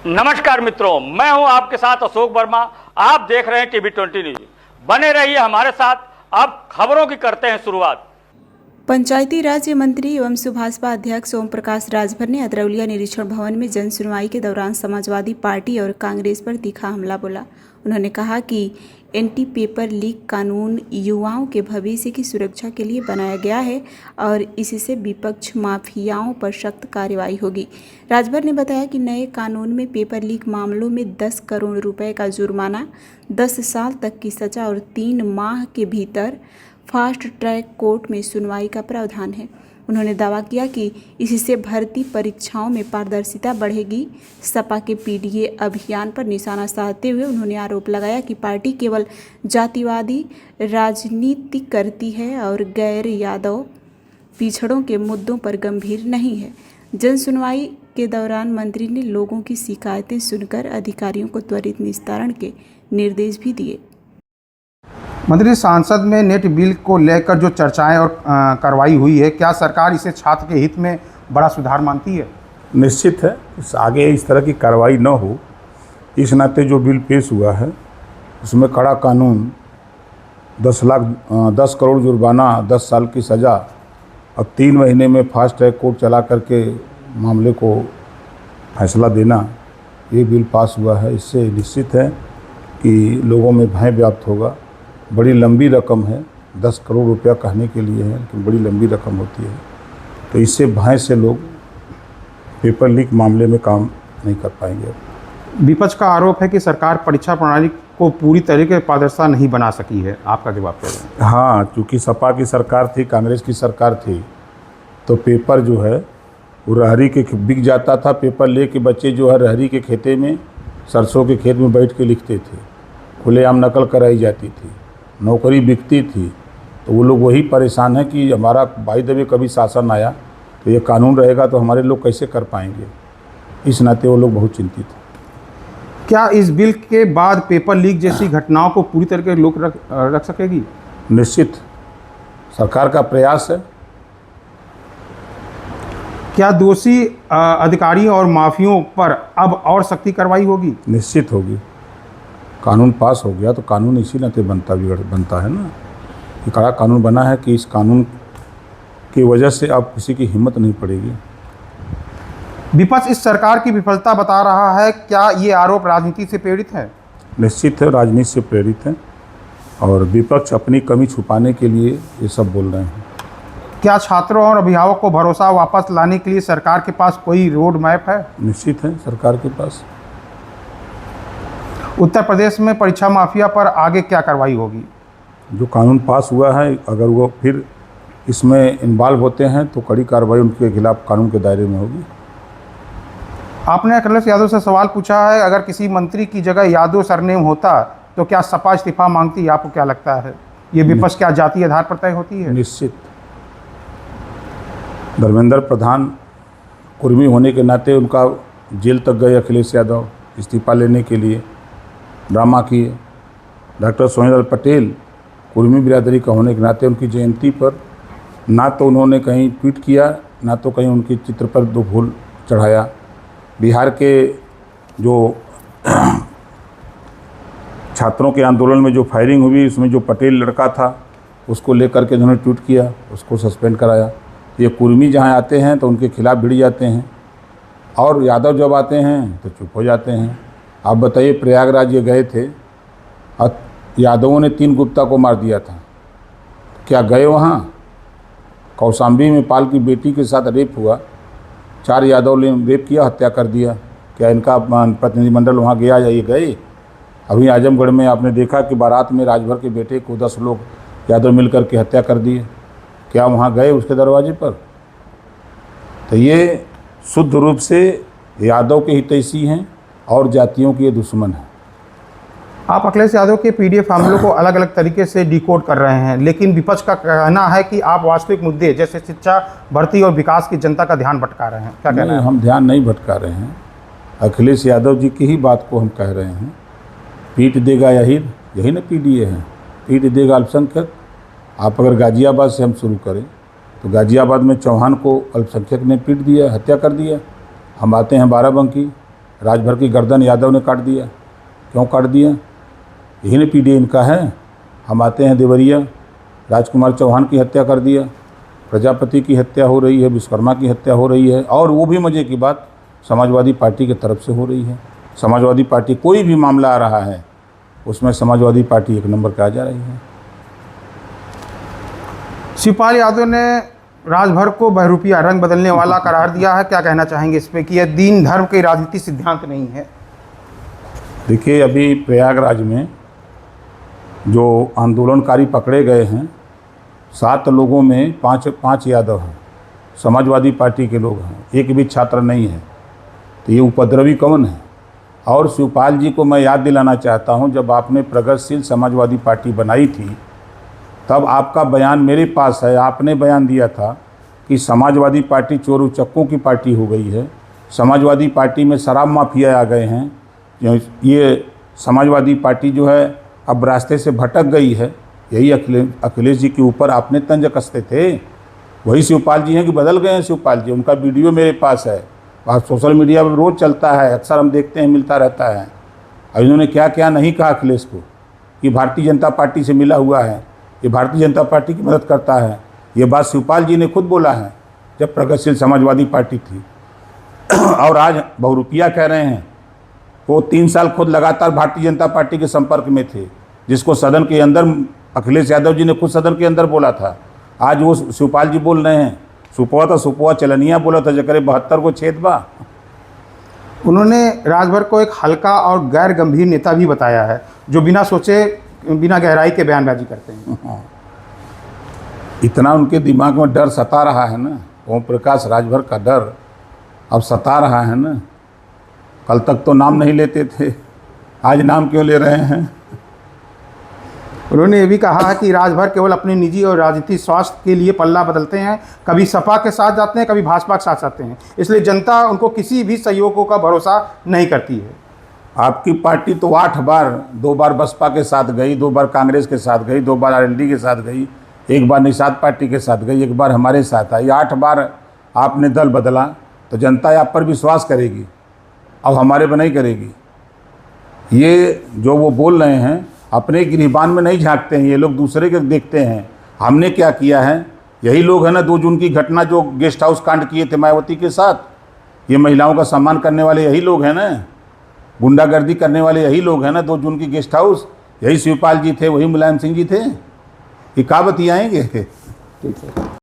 नमस्कार मित्रों, मैं हूं आपके साथ अशोक वर्मा। आप देख रहे हैं टीवी20 न्यूज। बने रहिए हमारे साथ। अब खबरों की करते हैं शुरुआत। पंचायती राज्य मंत्री एवं सुभाषपा अध्यक्ष ओम प्रकाश राजभर ने अदरौलिया निरीक्षण भवन में जन सुनवाई के दौरान समाजवादी पार्टी और कांग्रेस पर तीखा हमला बोला। उन्होंने कहा कि एंटी पेपर लीक कानून युवाओं के भविष्य की सुरक्षा के लिए बनाया गया है और इससे विपक्ष माफियाओं पर सख्त कार्रवाई होगी। राजभर ने बताया कि नए कानून में पेपर लीक मामलों में 10 करोड़ रुपए का जुर्माना, 10 साल तक की सजा और 3 माह के भीतर फास्ट ट्रैक कोर्ट में सुनवाई का प्रावधान है। उन्होंने दावा किया कि इससे भर्ती परीक्षाओं में पारदर्शिता बढ़ेगी। सपा के पीडीए अभियान पर निशाना साधते हुए उन्होंने आरोप लगाया कि पार्टी केवल जातिवादी राजनीति करती है और गैर यादव पिछड़ों के मुद्दों पर गंभीर नहीं है। जन सुनवाई के दौरान मंत्री ने लोगों की शिकायतें सुनकर अधिकारियों को त्वरित निस्तारण के निर्देश भी दिए। मंत्री, सांसद में नेट बिल को लेकर जो चर्चाएं और कार्रवाई हुई है, क्या सरकार इसे छात्र के हित में बड़ा सुधार मानती है? निश्चित है, आगे इस तरह की कार्रवाई न हो, इस नाते जो बिल पेश हुआ है उसमें कड़ा कानून, 10 करोड़ जुर्माना, 10 साल की सज़ा और 3 महीने में फास्ट ट्रैक कोर्ट चला करके मामले को फैसला देना, ये बिल पास हुआ है। इससे निश्चित है कि लोगों में भय व्याप्त होगा। बड़ी लंबी रकम है, 10 करोड़ रुपया कहने के लिए है, लेकिन बड़ी लंबी रकम होती है। तो इससे भय से लोग पेपर लीक मामले में काम नहीं कर पाएंगे। विपक्ष का आरोप है कि सरकार परीक्षा प्रणाली को पूरी तरीके से पारदर्शिता नहीं बना सकी है। आपका जवाब क्या है? हाँ, चूँकि सपा की सरकार थी, कांग्रेस की सरकार थी, तो पेपर जो है वो रहरी के बिक जाता था। पेपर ले के बच्चे जो है रहरी के खेते में, सरसों के खेत में बैठ के लिखते थे। खुलेआम नकल कराई जाती थी, नौकरी बिकती थी। तो वो लोग वही परेशान हैं कि हमारा बाई द वे कभी शासन आया तो ये कानून रहेगा तो हमारे लोग कैसे कर पाएंगे। इस नाते वो लोग बहुत चिंतित हैं। क्या इस बिल के बाद पेपर लीक जैसी घटनाओं को पूरी तरीके से रोक रख सकेगी? निश्चित सरकार का प्रयास है। क्या दोषी अधिकारियों और माफियों पर अब और सख्ती कार्रवाई होगी? निश्चित होगी। कानून पास हो गया तो कानून इसी नाते बनता है ना। ये कड़ा कानून बना है कि इस कानून की वजह से अब किसी की हिम्मत नहीं पड़ेगी। विपक्ष इस सरकार की विफलता बता रहा है। क्या ये आरोप राजनीति से प्रेरित है? निश्चित है, राजनीति से प्रेरित है और विपक्ष अपनी कमी छुपाने के लिए ये सब बोल रहे हैं। क्या छात्रों और अभिभावकों को भरोसा वापस लाने के लिए सरकार के पास कोई रोड मैप है? निश्चित है सरकार के पास। उत्तर प्रदेश में परीक्षा माफिया पर आगे क्या कार्रवाई होगी? जो कानून पास हुआ है, अगर वो फिर इसमें इन्वॉल्व होते हैं तो कड़ी कार्रवाई उनके खिलाफ कानून के दायरे में होगी। आपने अखिलेश यादव से सवाल पूछा है, अगर किसी मंत्री की जगह यादव सरनेम होता तो क्या सपा इस्तीफा मांगती? आपको क्या लगता है, ये विपक्ष क्या जातीय आधार पर तय होती है? निश्चित। धर्मेंद्र प्रधान कुर्मी होने के नाते उनका जेल तक गए अखिलेश यादव इस्तीफा लेने के लिए, ड्रामा किए। डॉक्टर सोहेल पटेल कुर्मी बिरादरी का होने के नाते उनकी जयंती पर ना तो उन्होंने कहीं ट्वीट किया, ना तो कहीं उनके चित्र पर 2 फूल चढ़ाया। बिहार के जो छात्रों के आंदोलन में जो फायरिंग हुई, उसमें जो पटेल लड़का था उसको लेकर के उन्होंने ट्वीट किया, उसको सस्पेंड कराया। ये कुर्मी जहाँ आते हैं तो उनके खिलाफ भिड़ जाते हैं और यादव जब आते हैं तो चुप हो जाते हैं। आप बताइए, प्रयागराज ये गए थे और यादवों ने 3 गुप्ता को मार दिया था। क्या गए वहाँ? कौशाम्बी में पाल की बेटी के साथ रेप हुआ, 4 यादव ने रेप किया, हत्या कर दिया। क्या इनका प्रतिनिधिमंडल वहाँ गया या ये गए? अभी आजमगढ़ में आपने देखा कि बारात में राजभर के बेटे को 10 लोग यादव मिलकर के हत्या कर दिए। क्या वहाँ गए उसके दरवाजे पर? तो ये शुद्ध रूप से यादव के हितैषी हैं और जातियों के दुश्मन हैं। आप अखिलेश यादव के पीडीएफ हमलों को अलग अलग तरीके से डिकोड कर रहे हैं, लेकिन विपक्ष का कहना है कि आप वास्तविक मुद्दे जैसे शिक्षा, भर्ती और विकास की जनता का ध्यान भटका रहे हैं। क्या कहना है? हम ध्यान नहीं भटका रहे हैं। अखिलेश यादव जी की ही बात को हम कह रहे हैं। पीट देगा यही ना पीडीए है, पीट देगा अल्पसंख्यक। आप अगर गाजियाबाद से हम शुरू करें तो गाजियाबाद में चौहान को अल्पसंख्यक ने पीट दिया, हत्या कर दिया। हम आते हैं बाराबंकी, राजभर की गर्दन यादव ने काट दिया। क्यों काट दिया? यही ने पीडीए इनका है। हम आते हैं देवरिया, राजकुमार चौहान की हत्या कर दिया, प्रजापति की हत्या हो रही है, विश्वकर्मा की हत्या हो रही है, और वो भी मज़े की बात समाजवादी पार्टी की तरफ से हो रही है। समाजवादी पार्टी कोई भी मामला आ रहा है उसमें समाजवादी पार्टी 1 नंबर पे आ जा रही है। शिवपाल यादव ने राजभर को बहरूपिया रंग बदलने वाला करार दिया है। क्या कहना चाहेंगे इस पे कि यह दीन धर्म के राजनीति सिद्धांत नहीं है? देखिए, अभी प्रयागराज में जो आंदोलनकारी पकड़े गए हैं 7 लोगों में 5 यादव हैं, समाजवादी पार्टी के लोग हैं, एक भी छात्र नहीं है। तो ये उपद्रवी कौन है? और शिवपाल जी को मैं याद दिलाना चाहता हूं, जब आपने प्रगतिशील समाजवादी पार्टी बनाई थी तब आपका बयान मेरे पास है। आपने बयान दिया था कि समाजवादी पार्टी चोर उचक्कों की पार्टी हो गई है, समाजवादी पार्टी में शराब माफिया आ गए हैं, ये समाजवादी पार्टी जो है अब रास्ते से भटक गई है। यही अखिलेश जी के ऊपर आपने तंज कसते थे। वही शिवपाल जी हैं कि बदल गए हैं शिवपाल जी? उनका वीडियो मेरे पास है, आज सोशल मीडिया पर रोज़ चलता है, अक्सर हम देखते हैं, मिलता रहता है। और इन्होंने क्या क्या नहीं कहा अखिलेश को कि भारतीय जनता पार्टी से मिला हुआ है, ये भारतीय जनता पार्टी की मदद करता है। ये बात शिवपाल जी ने खुद बोला है जब प्रगतिशील समाजवादी पार्टी थी। और आज बहुरूपिया कह रहे हैं। वो 3 साल खुद लगातार भारतीय जनता पार्टी के संपर्क में थे, जिसको सदन के अंदर अखिलेश यादव जी ने खुद सदन के अंदर बोला था। आज वो शिवपाल जी बोल रहे हैं सुपवा तो सुपवा चलनिया बोला था जकरे 72 को छेद बा। उन्होंने राजभर को एक हल्का और गैर गंभीर नेता भी बताया है, जो बिना सोचे बिना गहराई के बयानबाजी करते हैं। इतना उनके दिमाग में डर सता रहा है ना, ओम प्रकाश राजभर का डर अब सता रहा है ना। कल तक तो नाम नहीं लेते थे, आज नाम क्यों ले रहे हैं? उन्होंने ये भी कहा है कि राजभर केवल अपने निजी और राजनीतिक स्वास्थ्य के लिए पल्ला बदलते हैं, कभी सपा के साथ जाते हैं, कभी भाजपा के साथ जाते हैं, इसलिए जनता उनको किसी भी सहयोगों का भरोसा नहीं करती है। आपकी पार्टी तो 8 बार, 2 बार बसपा के साथ गई, 2 बार कांग्रेस के साथ गई, 2 बार आरएलडी के साथ गई, 1 बार निषाद पार्टी के साथ गई, 1 बार हमारे साथ आई। 8 बार आपने दल बदला, तो जनता आप पर विश्वास करेगी, अब हमारे पर नहीं करेगी। ये जो वो बोल रहे हैं अपने गिरबान में नहीं झांकते हैं, ये लोग दूसरे के देखते हैं। हमने क्या किया है? यही लोग हैं ना 2 जून की घटना जो गेस्ट हाउस कांड किए थे मायावती के साथ, ये महिलाओं का सम्मान करने वाले यही लोग हैं ना, गुंडागर्दी करने वाले यही लोग हैं ना। 2 जून की गेस्ट हाउस यही शिवपाल जी थे, वही मुलायम सिंह जी थे। ये का बतियाएंगे? ठीक है।